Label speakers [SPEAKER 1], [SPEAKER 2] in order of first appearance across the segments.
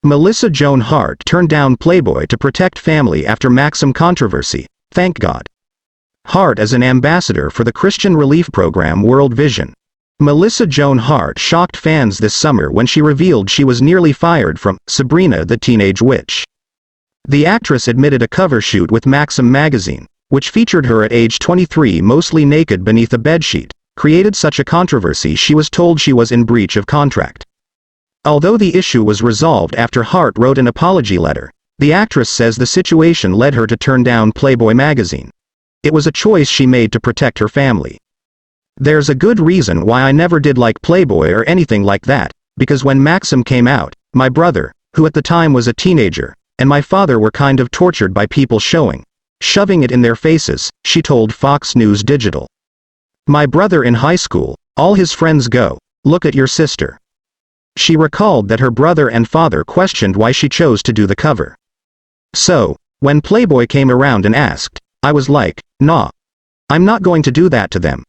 [SPEAKER 1] Melissa Joan Hart turned down Playboy to protect family after Maxim controversy, thank God. Hart is an ambassador for the Christian relief program World Vision. Melissa Joan Hart shocked fans this summer when she revealed she was nearly fired from Sabrina the Teenage Witch. The actress admitted a cover shoot with Maxim magazine, which featured her at age 23 mostly naked beneath a bedsheet, created such a controversy she was told she was in breach of contract. Although the issue was resolved after Hart wrote an apology letter, the actress says the situation led her to turn down Playboy magazine. It was a choice she made to protect her family. There's a good reason why I never did like Playboy or anything like that, because when Maxim came out, my brother, who at the time was a teenager, and my father were kind of tortured by people shoving it in their faces, she told Fox News Digital. My brother in high school, all his friends go, look at your sister. She recalled that her brother and father questioned why she chose to do the cover. So, when Playboy came around and asked, I was like, nah. I'm not going to do that to them.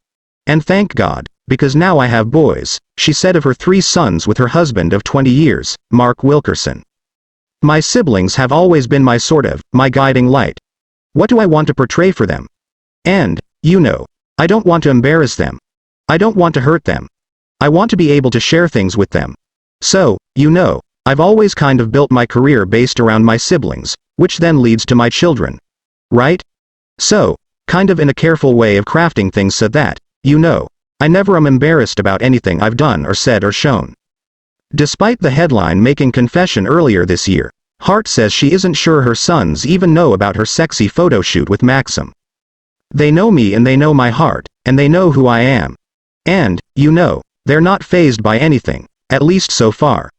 [SPEAKER 1] And thank God, because now I have boys, she said of her 3 sons with her husband of 20 years, Mark Wilkerson. My siblings have always been my guiding light. What do I want to portray for them? And, I don't want to embarrass them. I don't want to hurt them. I want to be able to share things with them. So, I've always kind of built my career based around my siblings, which then leads to my children. Right? So, kind of in a careful way of crafting things so that, I never am embarrassed about anything I've done or said or shown. Despite the headline-making confession earlier this year, Hart says she isn't sure her sons even know about her sexy photo shoot with Maxim. They know me and they know my heart, and they know who I am. And, they're not fazed by anything, at least so far.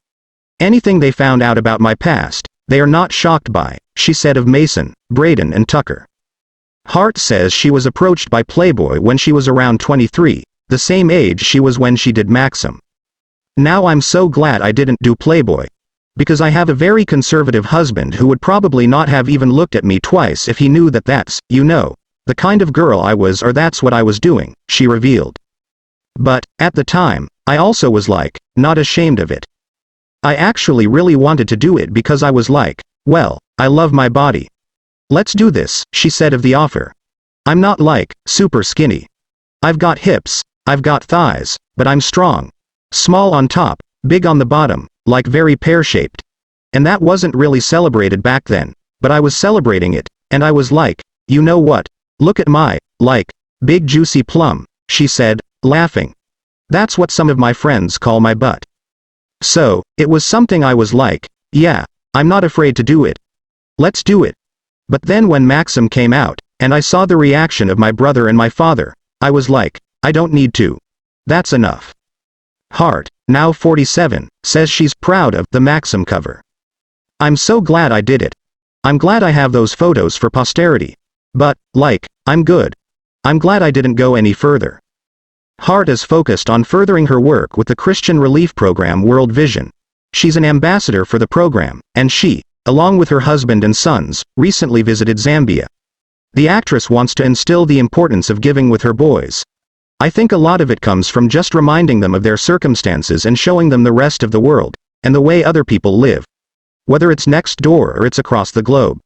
[SPEAKER 1] Anything they found out about my past, they are not shocked by, she said of Mason, Braden and Tucker. Hart says she was approached by Playboy when she was around 23, the same age she was when she did Maxim. Now I'm so glad I didn't do Playboy. Because I have a very conservative husband who would probably not have even looked at me twice if he knew that that's, the kind of girl I was or that's what I was doing, she revealed. But, at the time, I also was like, not ashamed of it. I actually really wanted to do it because I was like, well, I love my body. Let's do this, she said of the offer. I'm not like, super skinny. I've got hips, I've got thighs, but I'm strong. Small on top, big on the bottom, like very pear-shaped. And that wasn't really celebrated back then, but I was celebrating it, and I was like, you know what? Look at my, big juicy plum, she said, laughing. That's what some of my friends call my butt. So, it was something I was like, yeah, I'm not afraid to do it. Let's do it. But then when Maxim came out, and I saw the reaction of my brother and my father, I was like, I don't need to. That's enough. Hart, now 47, says she's proud of the Maxim cover. I'm so glad I did it. I'm glad I have those photos for posterity. But, I'm good. I'm glad I didn't go any further. Hart is focused on furthering her work with the Christian relief program World Vision. She's an ambassador for the program, and she, along with her husband and sons, recently visited Zambia. The actress wants to instill the importance of giving with her boys. I think a lot of it comes from just reminding them of their circumstances and showing them the rest of the world, and the way other people live. Whether it's next door or it's across the globe.